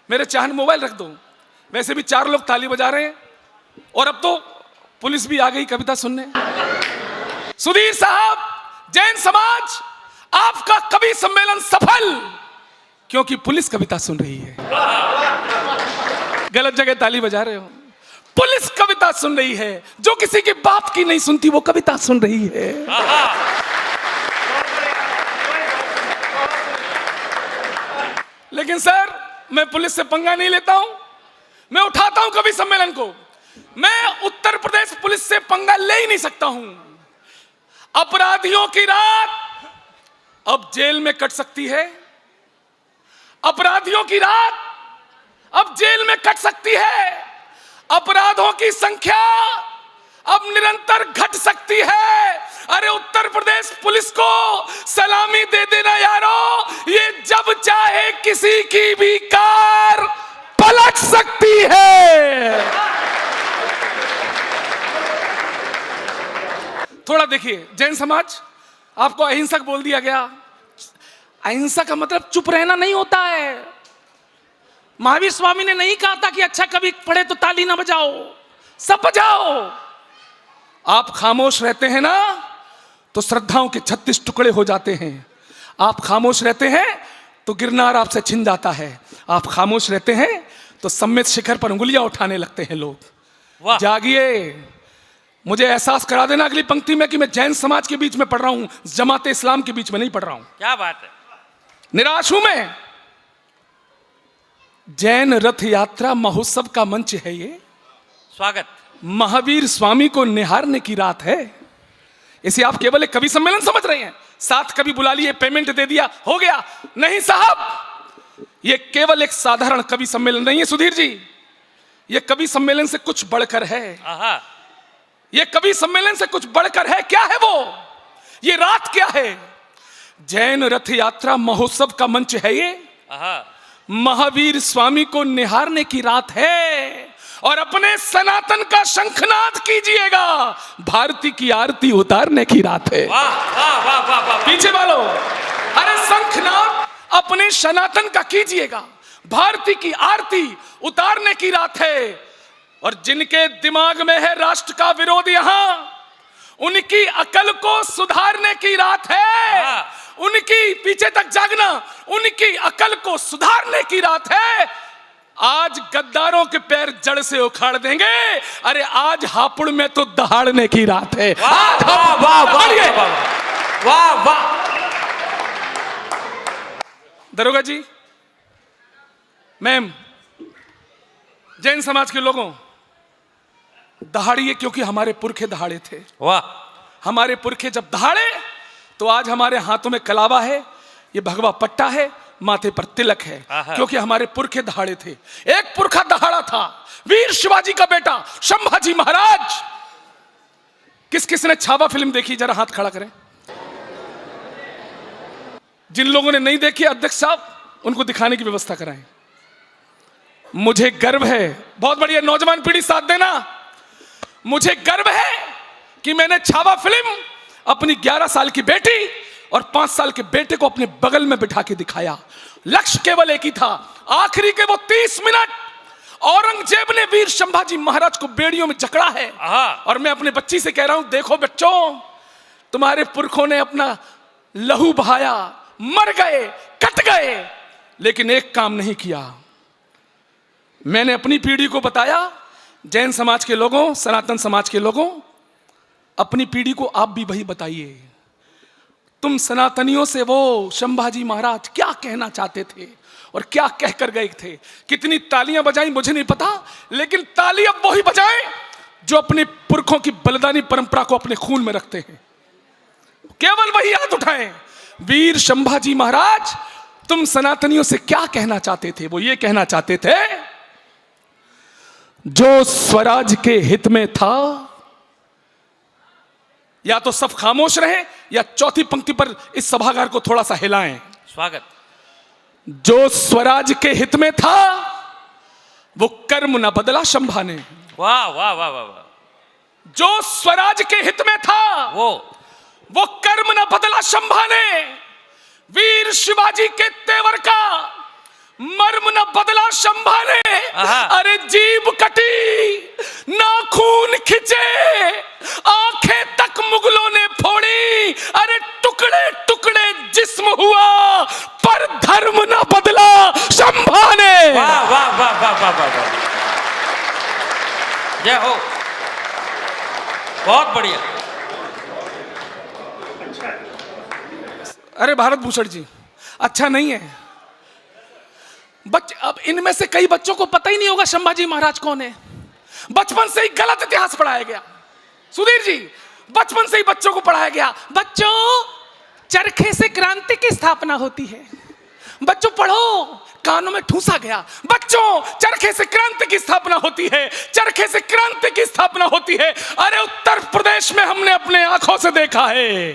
मेरे चाहन मोबाइल रख दो। वैसे भी 4 लोग ताली बजा रहे हैं और अब तो पुलिस भी आ गई कविता सुनने। सुधीर साहब, जैन समाज, आपका कवि सम्मेलन सफल, क्योंकि पुलिस कविता सुन रही है। गलत जगह ताली बजा रहे हो। पुलिस कविता सुन रही है, जो किसी के बाप की नहीं सुनती वो कविता सुन रही है। लेकिन सर, मैं पुलिस से पंगा नहीं लेता हूं, मैं उठाता हूं कवि सम्मेलन को। मैं उत्तर प्रदेश पुलिस से पंगा ले ही नहीं सकता हूं। अपराधियों की रात अब जेल में कट सकती है, अपराधियों की रात अब जेल में कट सकती है, अपराधों की संख्या अब निरंतर घट सकती है। अरे उत्तर प्रदेश पुलिस को सलामी दे देना यारो, ये जब चाहे किसी की भी कार पलट सकती है। थोड़ा देखिए, जैन समाज, आपको अहिंसक बोल दिया गया। अहिंसा का मतलब चुप रहना नहीं होता है। महावीर स्वामी ने नहीं कहा था कि अच्छा कवि पढ़े तो ताली ना बजाओ, सब बजाओ। आप खामोश रहते हैं ना तो श्रद्धाओं के 36 टुकड़े हो जाते हैं। आप खामोश रहते हैं तो गिरनार आपसे छिन जाता है। आप खामोश रहते हैं तो सम्मित शिखर पर उंगलियां उठाने लगते हैं लोग। जागिए, मुझे एहसास करा देना अगली पंक्ति में कि मैं जैन समाज के बीच में पढ़ रहा हूं, जमात इस्लाम के बीच में नहीं पढ़ रहा हूं। क्या बात है। निराश हूं मैं। जैन रथ यात्रा महोत्सव का मंच है ये। स्वागत। महावीर स्वामी को निहारने की रात है। इसे आप केवल एक कवि सम्मेलन समझ रहे हैं। 7 कवि बुला लिए, पेमेंट दे दिया, हो गया। नहीं साहब, ये केवल एक साधारण कवि सम्मेलन नहीं है सुधीर जी। ये कवि सम्मेलन से कुछ बढ़कर है। ये कवि सम्मेलन से कुछ बढ़कर है। क्या है वो? ये रात क्या है? जैन रथ यात्रा महोत्सव का मंच है ये। महावीर स्वामी को निहारने की रात है और अपने सनातन का शंखनाद कीजिएगा। भारती की आरती उतारने की रात है। वाह वाह वाह वाह वाह। पीछे वालों, अरे शंखनाद अपने सनातन का कीजिएगा। भारती की आरती उतारने की रात है। और जिनके दिमाग में है राष्ट्र का विरोध, यहां उनकी अकल को सुधारने की रात है। उनकी पीछे तक जागना, उनकी अकल को सुधारने की रात है। आज गद्दारों के पैर जड़ से उखाड़ देंगे। अरे आज हापुड़ में तो दहाड़ने की रात है। वाह वाह वाह वाह वाह वाह। दरोगा जी, मैम, जैन समाज के लोगों, दहाड़िए, क्योंकि हमारे पुरखे दहाड़े थे। वाह। हमारे पुरखे जब दहाड़े तो आज हमारे हाथों में कलावा है, ये भगवा पट्टा है, माथे पर तिलक है, क्योंकि हमारे पुरखे दहाड़े थे। एक पुरखा दहाड़ा था, वीर शिवाजी का बेटा संभाजी महाराज। किस किस ने छावा फिल्म देखी? जरा हाथ खड़ा करें। जिन लोगों ने नहीं देखी, अध्यक्ष साहब उनको दिखाने की व्यवस्था कराएं। मुझे गर्व है, बहुत बढ़िया, नौजवान पीढ़ी साथ देना। मुझे गर्व है कि मैंने छावा फिल्म अपनी 11 साल की बेटी और 5 साल के बेटे को अपने बगल में बिठा के दिखाया। लक्ष्य केवल एक ही था, आखिरी के वो 30 मिनट औरंगजेब ने वीर संभाजी महाराज को बेड़ियों में जकड़ा है। और मैं अपने बच्ची से कह रहा हूं, देखो बच्चों, तुम्हारे पुरखों ने अपना लहू बहाया, मर गए, कट गए, लेकिन एक काम नहीं किया। मैंने अपनी पीढ़ी को बताया, जैन समाज के लोगों, सनातन समाज के लोगों, अपनी पीढ़ी को आप भी वही बताइए। तुम सनातनियों से वो संभाजी महाराज क्या कहना चाहते थे और क्या कहकर गए थे। कितनी तालियां बजाई मुझे नहीं पता, लेकिन ताली अब वही बजाएं जो अपने पुरखों की बलिदानी परंपरा को अपने खून में रखते हैं। केवल वही हाथ उठाएं। वीर संभाजी महाराज, तुम सनातनियों से क्या कहना चाहते थे? वो ये कहना चाहते थे, जो स्वराज के हित में था, या तो सब खामोश रहे या चौथी पंक्ति पर इस सभागार को थोड़ा सा हिलाएं। स्वागत। जो स्वराज के हित में था वो कर्म न बदला शंभा ने। वाह वाह वाह वाह। जो स्वराज के हित में था वो कर्म न बदला शंभा ने। वीर शिवाजी के तेवर का मर्म न बदला शंभा ने, आहा। अरे जीभ कटी नाखून खिंचे, आंखें तक मुगलों ने फोड़ी, अरे टुकड़े टुकड़े जिस्म हुआ पर धर्म न बदला शंभा ने। वाह वाह वाह वाह वाह वाह वाह, जय हो, बहुत बढ़िया। अरे भारत भूषण जी, अच्छा नहीं है। अब इनमें से कई बच्चों को पता ही नहीं होगा संभाजी महाराज कौन है। बचपन से ही गलत इतिहास पढ़ाया गया। सुधीर जी, बचपन से ही बच्चों को पढ़ाया गया, बच्चों चरखे से क्रांति की स्थापना होती है। बच्चों पढ़ो, कानों में ठूसा गया, बच्चों चरखे से क्रांति की स्थापना होती है, चरखे से क्रांति की स्थापना होती है। अरे उत्तर प्रदेश में हमने अपने आंखों से देखा है,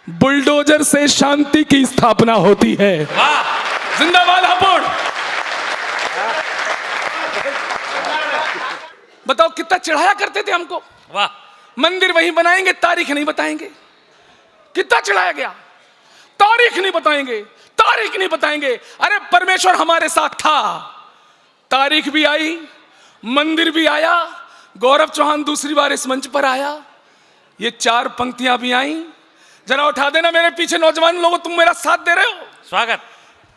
बुलडोजर से शांति की स्थापना होती है। वाह, जिंदाबाद हापुड़। बताओ कितना चिढ़ाया करते थे हमको, वाह, मंदिर वहीं बनाएंगे, तारीख नहीं बताएंगे। कितना चिढ़ाया गया, तारीख नहीं बताएंगे, तारीख नहीं बताएंगे। अरे परमेश्वर हमारे साथ था, तारीख भी आई, मंदिर भी आया, गौरव चौहान दूसरी बार इस मंच पर आया, ये 4 पंक्तियां भी आई। जरा उठा देना मेरे पीछे नौजवान लोगों, तुम मेरा साथ दे रहे हो। स्वागत।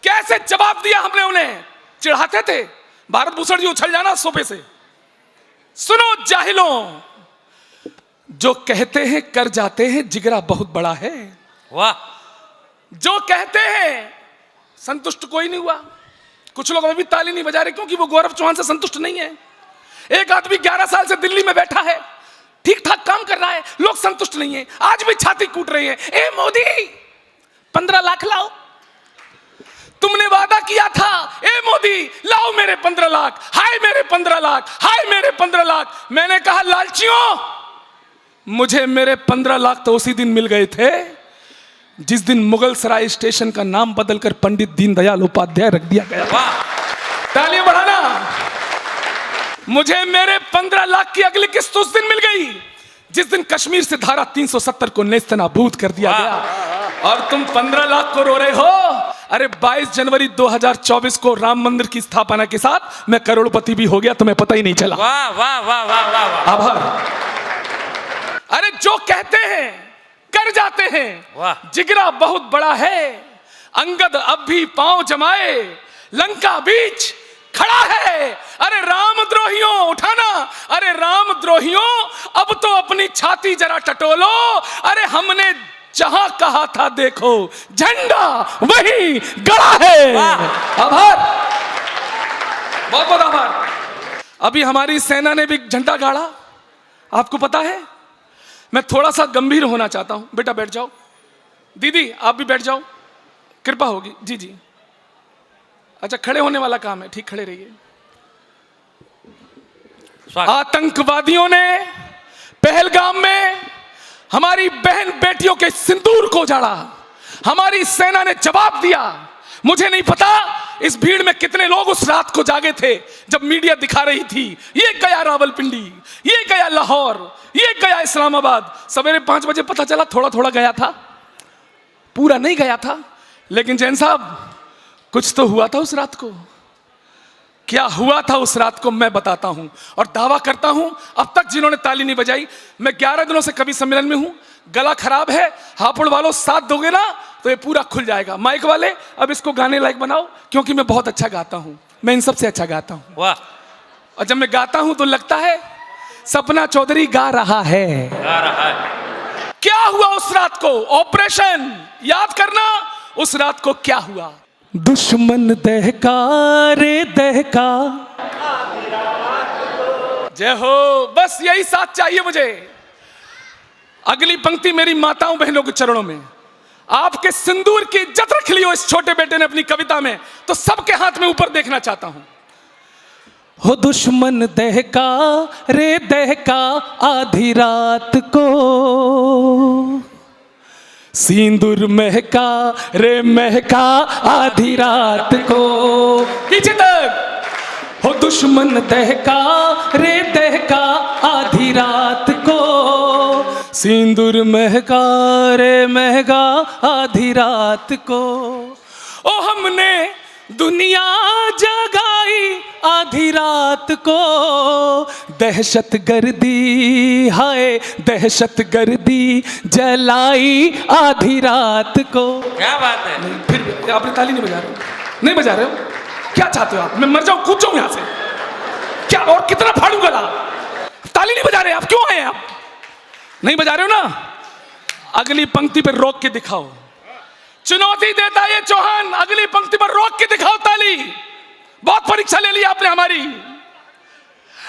कैसे जवाब दिया हमने उन्हें, चिढ़ाते थे। भारत भूषण जी उछल जाना सोफे से। सुनो जाहिलों, जो कहते हैं कर जाते हैं, जिगरा बहुत बड़ा है। वाह, जो कहते हैं, संतुष्ट कोई नहीं हुआ। कुछ लोग अभी भी ताली नहीं बजा रहे क्योंकि वो गौरव चौहान से संतुष्ट नहीं है। एक आदमी 11 साल से दिल्ली में बैठा है, ठीक ठाक काम कर रहा है, लोग संतुष्ट नहीं है, आज भी छाती कूट रहे हैं। ए मोदी 15 लाख लाओ, तुमने वादा किया था। ए मोदी लाओ मेरे 15 लाख, हाय मेरे 15 लाख, हाय मेरे 15 लाख। मैंने कहा लालचियों, मुझे मेरे 15 लाख तो उसी दिन मिल गए थे जिस दिन मुगल सराय स्टेशन का नाम बदलकर पंडित दीनदयाल उपाध्याय रख दिया गया। वाह, तालियां बढ़ाना। मुझे मेरे 15 लाख की अगली किस्त उस दिन मिल गई जिस दिन कश्मीर से धारा 370 को नेस्तनाबूद कर दिया गया। और तुम 15 लाख को रो रहे हो। अरे 22 जनवरी 2024 को राम मंदिर की स्थापना के साथ मैं करोड़पति भी हो गया, तुम्हें पता ही नहीं चला। वाह वाह वाह वाह वाह वाह, आभार। अरे जो कहते हैं कर जाते हैं, वाह, जिगरा बहुत बड़ा है। अंगद अब भी पांव जमाए लंका बीच खड़ा है। अरे रामद्रोहियों उठाना, अरे रामद्रोहियों अब तो अपनी छाती जरा टटोलो। अरे हमने जहां कहा था देखो झंडा वही गड़ा है। आभार, बहुत बहुत आभार। अभी हमारी सेना ने भी झंडा गाड़ा, आपको पता है। मैं थोड़ा सा गंभीर होना चाहता हूं, बेटा बैठ जाओ, दीदी आप भी बैठ जाओ, कृपा होगी। जी जी, अच्छा खड़े होने वाला काम है, ठीक खड़े रहिए। आतंकवादियों ने पहलगाम में हमारी बहन बेटियों के सिंदूर को उजाड़ा, हमारी सेना ने जवाब दिया। मुझे नहीं पता इस भीड़ में कितने लोग उस रात को जागे थे जब मीडिया दिखा रही थी ये गया रावलपिंडी, ये गया लाहौर, ये गया इस्लामाबाद। सवेरे 5 बजे पता चला थोड़ा थोड़ा गया था, पूरा नहीं गया था। लेकिन जैन साहब कुछ तो हुआ था उस रात को। क्या हुआ था उस रात को मैं बताता हूं, और दावा करता हूं अब तक जिन्होंने ताली नहीं बजाई, मैं 11 दिनों से कवि सम्मेलन में हूं, गला खराब है, हापुड़ वालों साथ दोगे ना तो ये पूरा खुल जाएगा। माइक वाले अब इसको गाने लायक बनाओ, क्योंकि मैं बहुत अच्छा गाता हूं, मैं इन सबसे अच्छा गाता हूं। वाह, और जब मैं गाता हूं तो लगता है सपना चौधरी गा रहा है। क्या हुआ उस रात को, ऑपरेशन याद करना, उस रात को क्या हुआ। दुश्मन दहका रे दहका, जय हो, बस यही साथ चाहिए मुझे। अगली पंक्ति मेरी माताओं बहनों के चरणों में, आपके सिंदूर की इज्जत रख ली हो इस छोटे बेटे ने अपनी कविता में, तो सबके हाथ में ऊपर देखना चाहता हूं। हो दुश्मन दहका रे दहका आधी रात को, सिंदूर महका रे महका आधी रात को। पीछे तक। हो दुश्मन दहका रे दहका आधी रात को, सिंदूर महका रे महका आधी रात को। ओ हमने दुनिया जगाई आधी रात को, दहशत गर्दी हाय दहशत गर्दी जलाई आधी रात को। क्या बात है। नहीं, फिर भी आपने ताली नहीं बजा रहे हो, नहीं बजा रहे हो, क्या चाहते हो आप? मैं मर जाऊं, कूद जाऊं यहां से क्या? और कितना फाड़ू गला? ताली नहीं बजा रहे आप, क्यों आए आप? नहीं बजा रहे हो ना? अगली पंक्ति पर रोक के दिखाओ। चुनौती देता है ये चौहान, अगली पंक्ति पर रोक के दिखाओ ताली। बहुत परीक्षा ले ली आपने हमारी।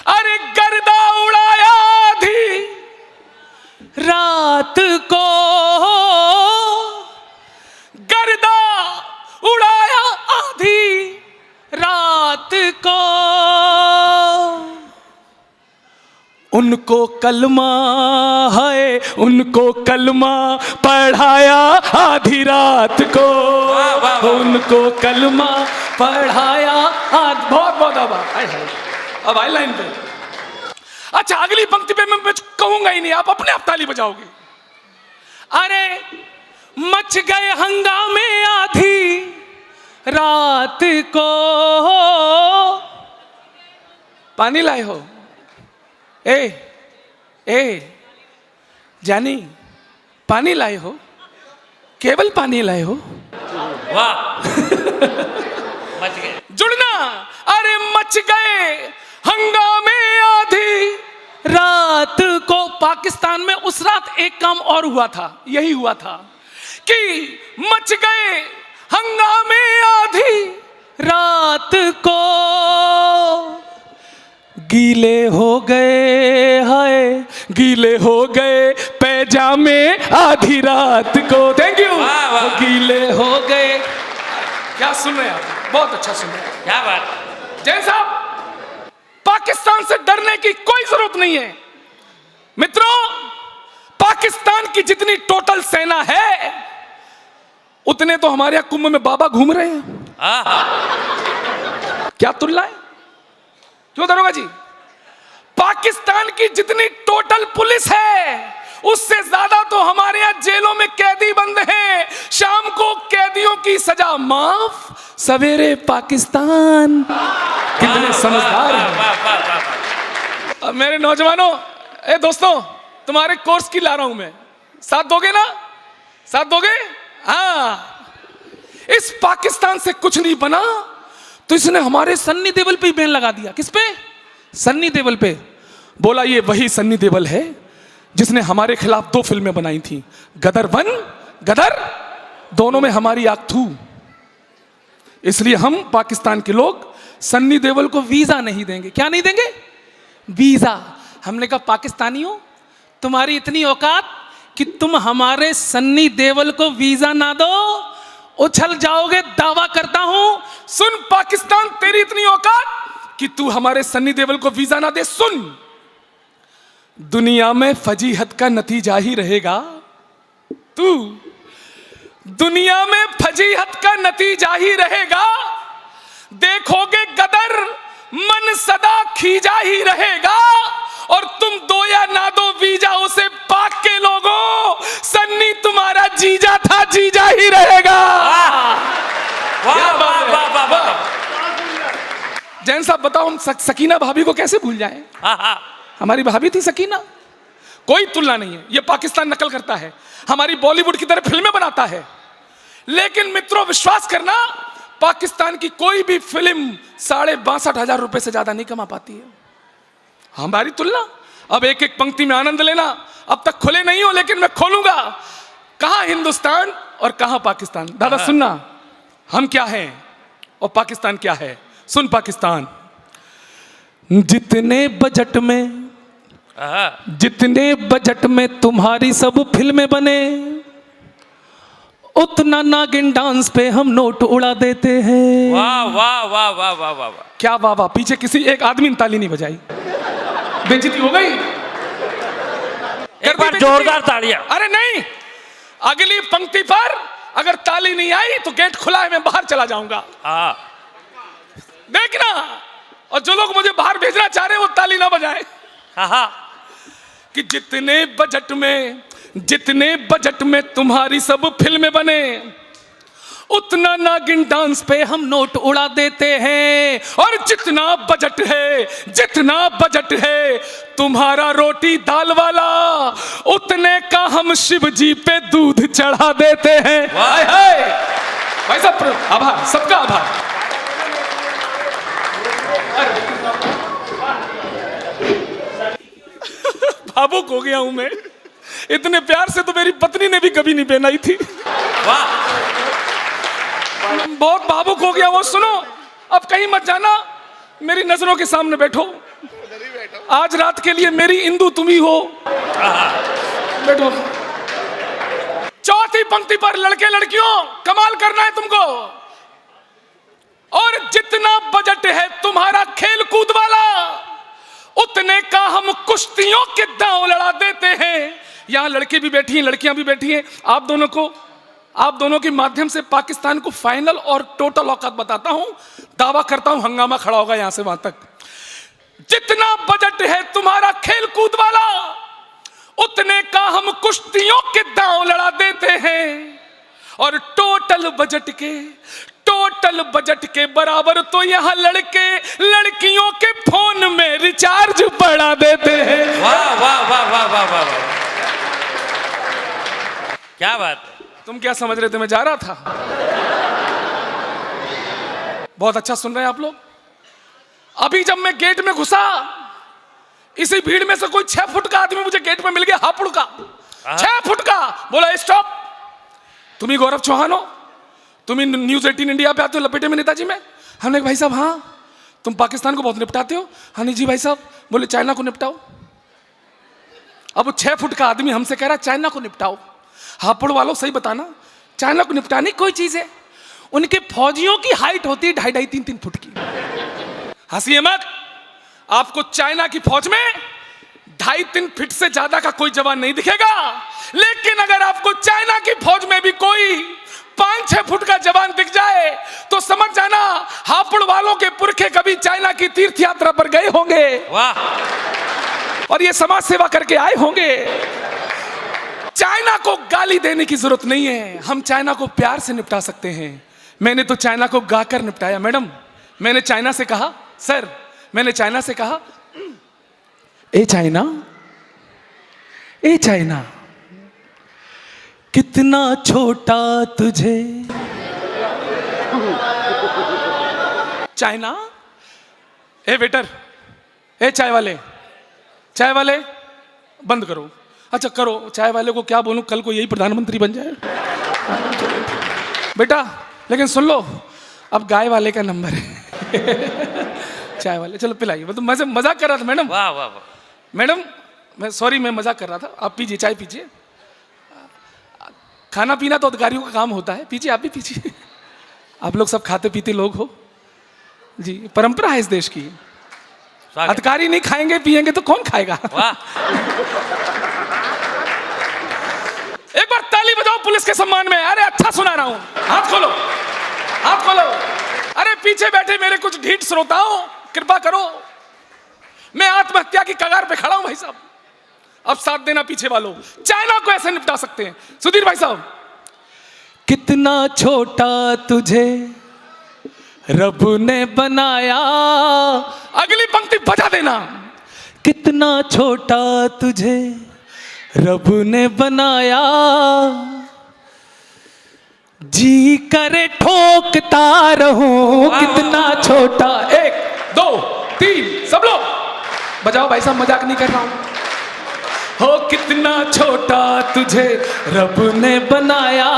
अरे गर्दा उड़ाया आधी रात को, गर्दा उड़ाया आधी रात को, उनको कलमा है उनको कलमा पढ़ाया आधी रात को, वाह, वाह, वाह। उनको कलमा पढ़ाया बहुत बहुत अब आई लाइन पे। अच्छा अगली पंक्ति पे मैं कहूंगा ही नहीं, आप अपने आप ताली बजाओगे। अरे मच गए हंगामे आधी रात को, पानी लाए हो ए जानी, पानी लाए हो, केवल पानी लाए हो। वाह मच गए। जुड़ना। अरे मच गए हंगामे आधी रात को। पाकिस्तान में उस रात एक काम और हुआ था, यही हुआ था कि मच गए हंगामे आधी रात को, गीले हो गए हाय गीले हो गए पैजामे आधी रात को। Thank you. वाह, वाह। गीले हो गए। क्या सुन रहे हैं आप? बहुत अच्छा सुन रहे हैं। क्या बात। जैन साहब, पाकिस्तान से डरने की कोई जरूरत नहीं है मित्रों। पाकिस्तान की जितनी टोटल सेना है उतने तो हमारे यहां कुंभ में बाबा घूम रहे हैं। क्या तुलना है? क्यों दरोगा जी? पाकिस्तान की जितनी टोटल पुलिस है उससे ज्यादा तो हमारे यहां जेलों में कैदी बंद हैं। शाम को कैदियों की सजा माफ, सवेरे पाकिस्तान। कितने समझदार हैं। अब मेरे नौजवानों, ए दोस्तों, तुम्हारे कोर्स की ला रहा हूं मैं, साथ दोगे ना? साथ दोगे? हाँ। इस पाकिस्तान से कुछ नहीं बना तो इसने हमारे सन्नी देओल पे बैन लगा दिया। किस पे? सन्नी देओल पे। बोला ये वही सन्नी देओल है जिसने हमारे खिलाफ 2 फिल्में बनाई थी, गदर 1, गदर, दोनों में हमारी आग थू। इसलिए हम पाकिस्तान के लोग सन्नी देओल को वीजा नहीं देंगे। क्या नहीं देंगे? वीजा। हमने कहा पाकिस्तानियों, तुम्हारी इतनी औकात कि तुम हमारे सन्नी देओल को वीजा ना दो, उछल जाओगे। दावा करता हूं, सुन पाकिस्तान, तेरी इतनी औकात कि तू हमारे सन्नी देओल को वीजा ना दे। सुन, दुनिया में फजीहत का नतीजा ही रहेगा। तू दुनिया में फजीहत का नतीजा ही रहेगा। देखोगे गदर, मन सदा खींचा ही रहेगा। और तुम दो या ना दो वीजा उसे पाक के लोगों, सन्नी तुम्हारा जीजा था, जीजा ही रहेगा। वाह वाह वाह वाह। जैन साहब बताओ, हम सकीना भाभी को कैसे भूल जाएं? हमारी भाभी थी सकीना। कोई तुलना नहीं है। ये पाकिस्तान नकल करता है, हमारी बॉलीवुड की तरह फिल्में बनाता है, लेकिन मित्रों विश्वास करना, पाकिस्तान की कोई भी फिल्म 62,500 रुपए से ज्यादा नहीं कमा पाती है। हमारी तुलना। अब एक एक पंक्ति में आनंद लेना। अब तक खुले नहीं हो, लेकिन मैं खोलूंगा। कहां हिंदुस्तान और कहां पाकिस्तान। दादा सुनना, हम क्या हैं और पाकिस्तान क्या है। सुन पाकिस्तान, जितने बजट में तुम्हारी सब फिल्में बने, उतना नागिन डांस पे हम नोट उड़ा देते हैं। वाह वाह वाह वाह वाह वाह। क्या वाह वाह? पीछे किसी एक आदमी ने ताली नहीं बजाई। बेइज्जती हो गई। एक बार जोरदार तालियां। अरे नहीं, अगली पंक्ति पर अगर ताली नहीं आई तो गेट खुला है, मैं बाहर चला जाऊंगा। देखना। और जो लोग मुझे बाहर भेजना चाह रहे हैं वो ताली ना बजाएं। कि जितने बजट में तुम्हारी सब फिल्में बने, उतना नागिन डांस पे हम नोट उड़ा देते हैं। और जितना बजट है तुम्हारा रोटी दाल वाला, उतने का हम शिव जी पे दूध चढ़ा देते हैं। हाय हाय भाई साहब, आभार, सबका आभार। भावुक हो गया हूं मैं, इतने प्यार से तो मेरी पत्नी ने भी कभी नहीं पहनाई थी। वाह, बहुत भावुक हो गया वो। सुनो, अब कहीं मत जाना, मेरी नजरों के सामने बैठो। आज रात के लिए मेरी इंदु तुम ही हो। बैठो। चौथी पंक्ति पर लड़के लड़कियों कमाल करना है तुमको। और जितना बजट है तुम्हारा खेल कूद वाला, उतने का हम कुश्तियों के दांव लड़ा देते हैं। यहां लड़के भी बैठी हैं, लड़कियां भी बैठी हैं। आप दोनों के माध्यम से पाकिस्तान को फाइनल और टोटल औकात बताता हूं। दावा करता हूं हंगामा खड़ा होगा यहां से वहां तक। जितना बजट है तुम्हारा खेल कूद वाला, उतने का हम कुश्तियों के दांव लड़ा देते हैं। और टोटल बजट के बराबर तो यहां लड़के लड़कियों के फोन में रिचार्ज बढ़ा देते हैं। वाह वाह वाह वाह वाह वाह वाह, क्या बात है। तुम क्या समझ रहे थे मैं जा रहा था? बहुत अच्छा सुन रहे हैं आप लोग। अभी जब मैं गेट में घुसा, इसी भीड़ में से कोई 6 फुट का आदमी मुझे गेट में मिल गया, हापुड़ का 6 फुट का। बोला स्टॉप, तुम ही गौरव चौहान हो, तुम ही न्यूज 18 इंडिया पे आते हो लपेटे में नेताजी में। हमने भाई साहब हाँ, तुम पाकिस्तान को बहुत निपटाते हो। हाँ नहीं जी भाई साहब। बोले चाइना को निपटाओ। अब वो 6 फुट का आदमी हमसे कह रहा चाइना को निपटाओ। हापुड़ वालों सही बताना, चाइना को निपटाने कोई चीज है? उनके फौजियों की हाइट होती है 2.5-3 फुट की। हंसिए मत, आपको चाइना की फौज में 2.5-3 फीट से ज्यादा का कोई जवान नहीं दिखेगा। लेकिन अगर आपको चाइना की फौज में भी कोई 5-6 फुट का जवान दिख जाए तो समझ जाना हापुड़ वालों के पुरखे कभी चाइना की तीर्थ यात्रा पर गए होंगे। वाह, और ये समाज सेवा करके आए होंगे। चाइना को गाली देने की जरूरत नहीं है, हम चाइना को प्यार से निपटा सकते हैं। मैंने तो चाइना को गाकर निपटाया मैडम। मैंने चाइना से कहा, सर मैंने चाइना से कहा, ए चाइना कितना छोटा तुझे। चाइना, ए वेटर, ए चाय वाले बंद करो। अच्छा करो, चाय वाले को क्या बोलूं, कल को यही प्रधानमंत्री बन जाए। बेटा लेकिन सुन लो, अब गाय वाले का नंबर है। चाय वाले चलो पिलाइए। मैं तो मजाक कर रहा था मैडम। वाह वाह वाह, मैडम मैं मजाक कर रहा था। आप पीजिए, चाय पीजिए। खाना पीना तो अधिकारियों का काम होता है, पीजिए, आप भी पीजिए। आप लोग सब खाते पीते लोग हो जी, परंपरा है इस देश की। अधिकारी नहीं खाएंगे पिएंगे तो कौन खाएगा? वाह, एक बार ताली बजाओ पुलिस के सम्मान में। अरे अच्छा सुना रहा हूं। हाथ खोलो। अरे पीछे बैठे मेरे कुछ ढीठ श्रोताओं, कृपा करो, मैं आत्महत्या की कगार पे खड़ा हूं भाई साहब। अब साथ देना पीछे वालों, चाइना को ऐसे निपटा सकते हैं। सुधीर भाई साहब, कितना छोटा तुझे रब ने बनाया। अगली पंक्ति बजा देना। कितना छोटा तुझे रब ने बनाया, जी करे ठोकता रहूं। कितना छोटा, 1 2 3 सब लोग बजाओ भाई साहब, मजाक नहीं कर रहा हूं। हो कितना छोटा तुझे रब ने बनाया,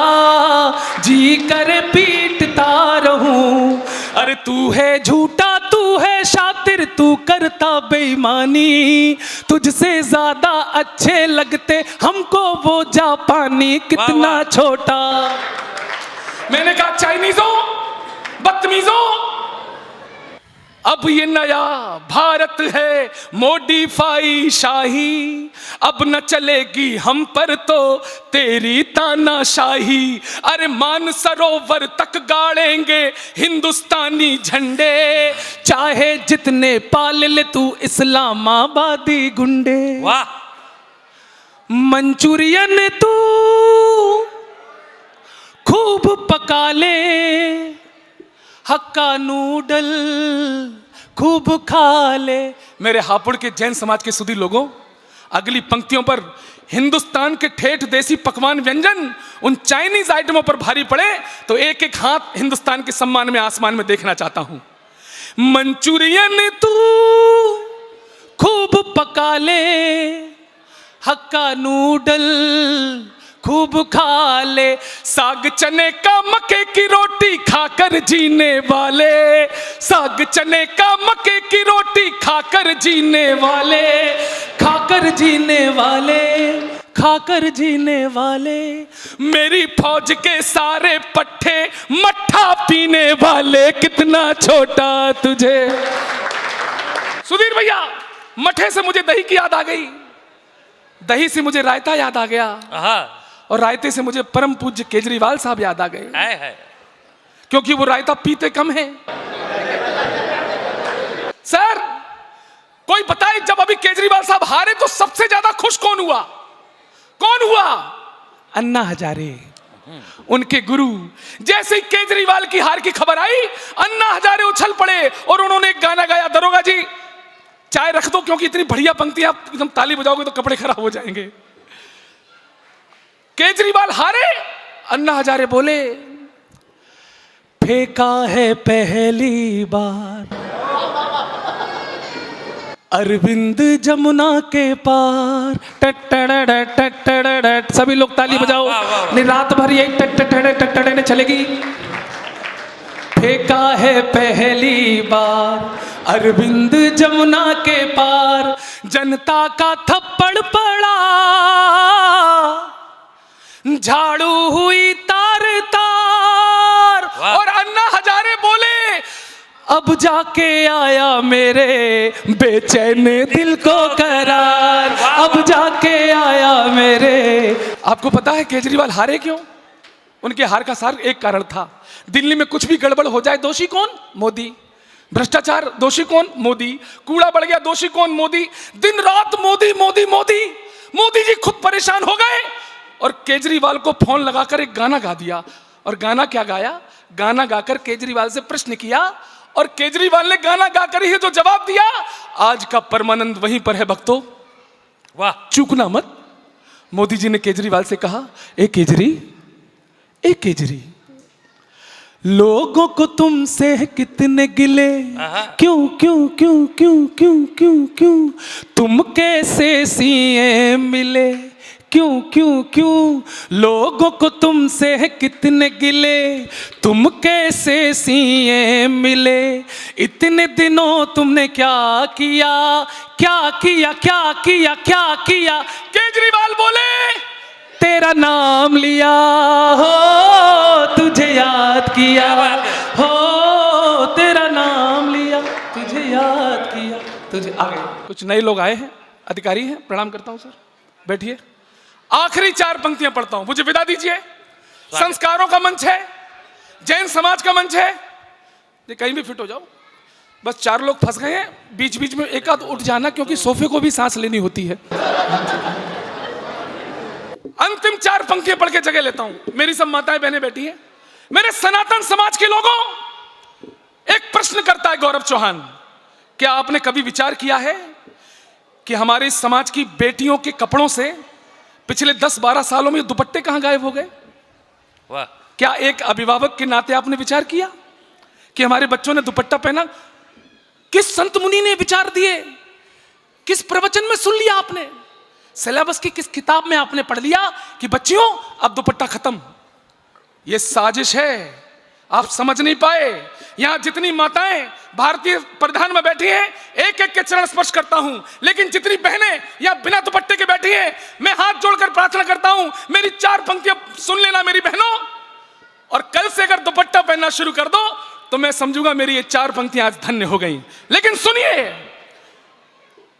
जी करे पीटता रहूं। अरे तू है झूठा, तू है शातिर, तू करता बेईमानी। तुझसे ज्यादा अच्छे लगते हमको वो जापानी। कितना छोटा। मैंने कहा चाइनीजों, बदतमीजों, अब ये नया भारत है मॉडिफाई शाही। अब न चलेगी हम पर तो तेरी तानाशाही। अरे मानसरोवर तक गाड़ेंगे हिंदुस्तानी झंडे, चाहे जितने पाल ले तू इस्लामाबादी गुंडे। वाह, मंचूरियन तू खूब पका ले हक्का नूडल, खूब खा ले। मेरे हापुड़ के जैन समाज के सुधी लोगों, अगली पंक्तियों पर हिंदुस्तान के ठेठ देसी पकवान व्यंजन उन चाइनीज आइटमों पर भारी पड़े तो एक एक हाथ हिंदुस्तान के सम्मान में आसमान में देखना चाहता हूं। मंचूरियन तू खूब पका ले, हक्का नूडल खूब खा ले, साग चने का मक्के की रोटी खाकर जीने वाले, साग चने का मक्के की रोटी खाकर जीने वाले, खाकर जीने वाले, खाकर जीने वाले, मेरी फौज के सारे पट्टे मट्ठा पीने वाले, कितना छोटा तुझे। सुधीर भैया, मठे से मुझे दही की याद आ गई, दही से मुझे रायता याद आ गया, और रायते से मुझे परम पूज्य केजरीवाल साहब याद आ गए, क्योंकि वो रायता पीते कम है। सर कोई बताए, जब अभी केजरीवाल साहब हारे तो सबसे ज्यादा खुश कौन हुआ? कौन हुआ? अन्ना हजारे, उनके गुरु। जैसे ही केजरीवाल की हार की खबर आई, अन्ना हजारे उछल पड़े और उन्होंने एक गाना गाया, दरोगा जी चाय रख दो, क्योंकि इतनी बढ़िया पंक्ति, आप एकदम ताली बजाओगे तो कपड़े खराब हो जाएंगे। केजरीवाल हारे, अन्ना हजारे बोले, फेंका है पहली बार अरविंद जमुना के पार, टट सभी लोग ताली बजाओ, नहीं रात भर यही टट ने चलेगी। फेंका है पहली बार अरविंद जमुना के पार, जनता का थप्पड़ पड़ा, झाड़ू हुई तार तार, और अन्ना हजारे बोले, अब जाके आया मेरे बेचैन दिल को करार, अब जाके आया मेरे। आपको पता है केजरीवाल हारे क्यों? उनके हार का सार एक कारण था, दिल्ली में कुछ भी गड़बड़ हो जाए दोषी कौन? मोदी। भ्रष्टाचार दोषी कौन? मोदी। कूड़ा बढ़ गया दोषी कौन? मोदी। दिन रात मोदी मोदी मोदी। मोदी जी खुद परेशान हो गए और केजरीवाल को फोन लगाकर एक गाना गा दिया। और गाना क्या गाया? गाना गाकर केजरीवाल से प्रश्न किया और केजरीवाल ने गाना गाकर ही जो जवाब दिया, आज का परमानंद वहीं पर है भक्तों, वाह, चूकना मत। मोदी जी ने केजरीवाल से कहा, ए केजरी, लोगों को तुमसे कितने गिले, क्यों क्यों क्यों क्यों क्यों क्यों क्यों, तुम कैसे सीएम मिले, क्यों क्यों क्यों, लोगों को तुमसे कितने गिले, तुम कैसे सीएम मिले, इतने दिनों तुमने क्या किया, क्या किया क्या किया क्या किया। केजरीवाल बोले, तेरा नाम लिया हो, तुझे याद किया हो, तेरा नाम लिया, तुझे याद किया, तुझे। आगे कुछ नए लोग आए हैं, अधिकारी हैं, प्रणाम करता हूं सर, बैठिए। आखिरी 4 पंक्तियां पढ़ता हूं, मुझे विदा दीजिए। संस्कारों का मंच है, जैन समाज का मंच है, ये कहीं भी फिट हो जाओ। बस 4 लोग फंस गए हैं, बीच बीच में एक आध उठ जाना, क्योंकि सोफे को भी सांस लेनी होती है। अंतिम 4 पंक्तियां पढ़ के जगह लेता हूं। मेरी सब माताएं बहनें बैठी हैं। मेरे सनातन समाज के लोगों, एक प्रश्न करता है गौरव चौहान, क्या आपने कभी विचार किया है कि हमारे इस समाज की बेटियों के कपड़ों से पिछले 10-12 सालों में दुपट्टे कहां गायब हो गए? वाह। क्या एक अभिभावक के नाते आपने विचार किया कि हमारे बच्चों ने दुपट्टा पहना? किस संत मुनि ने विचार दिए? किस प्रवचन में सुन लिया आपने? सिलेबस की किस किताब में आपने पढ़ लिया कि बच्चियों अब दुपट्टा खत्म? यह साजिश है, आप समझ नहीं पाए। यहां जितनी माताएं भारतीय परिधान में बैठी हैं, एक एक के चरण स्पर्श करता हूं, लेकिन जितनी बहनें यहां बिना दुपट्टे के बैठी हैं, मैं हाथ जोड़कर प्रार्थना करता हूं, मेरी 4 पंक्तियां सुन लेना मेरी बहनों, और कल से अगर दुपट्टा पहनना शुरू कर दो तो मैं समझूंगा मेरी ये 4 पंक्तियां आज धन्य हो गई। लेकिन सुनिए,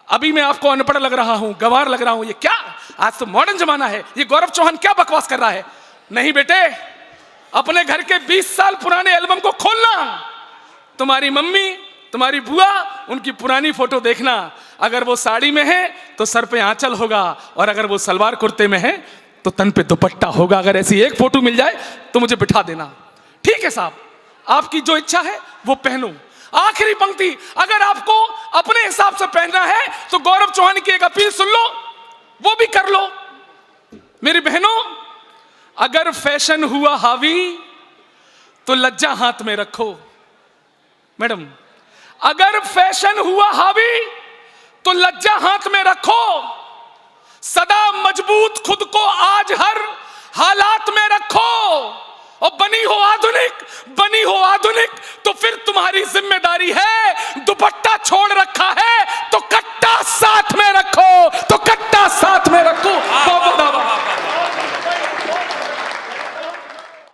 अभी मैं आपको अनपढ़ लग रहा हूं, गंवार लग रहा हूं, ये क्या, आज तो मॉडर्न जमाना है, ये गौरव चौहान क्या बकवास कर रहा है। नहीं बेटे, अपने घर के 20 साल पुराने एल्बम को खोलना, तुम्हारी मम्मी, तुम्हारी बुआ, उनकी पुरानी फोटो देखना। अगर वो साड़ी में है तो सर पे आंचल होगा, और अगर वो सलवार कुर्ते में है तो तन पे दुपट्टा होगा। अगर ऐसी एक फोटो मिल जाए तो मुझे बिठा देना। ठीक है साहब, आपकी जो इच्छा है वो पहनो। आखिरी पंक्ति, अगर आपको अपने हिसाब से पहनना है तो गौरव चौहान की एक अपील सुन लो, वो भी कर लो। मेरी बहनों, अगर फैशन हुआ हावी तो लज्जा हाथ में रखो। मैडम, अगर फैशन हुआ हावी तो लज्जा हाथ में रखो। सदा मजबूत खुद को आज हर हालात में रखो। और बनी हो आधुनिक तो फिर तुम्हारी जिम्मेदारी है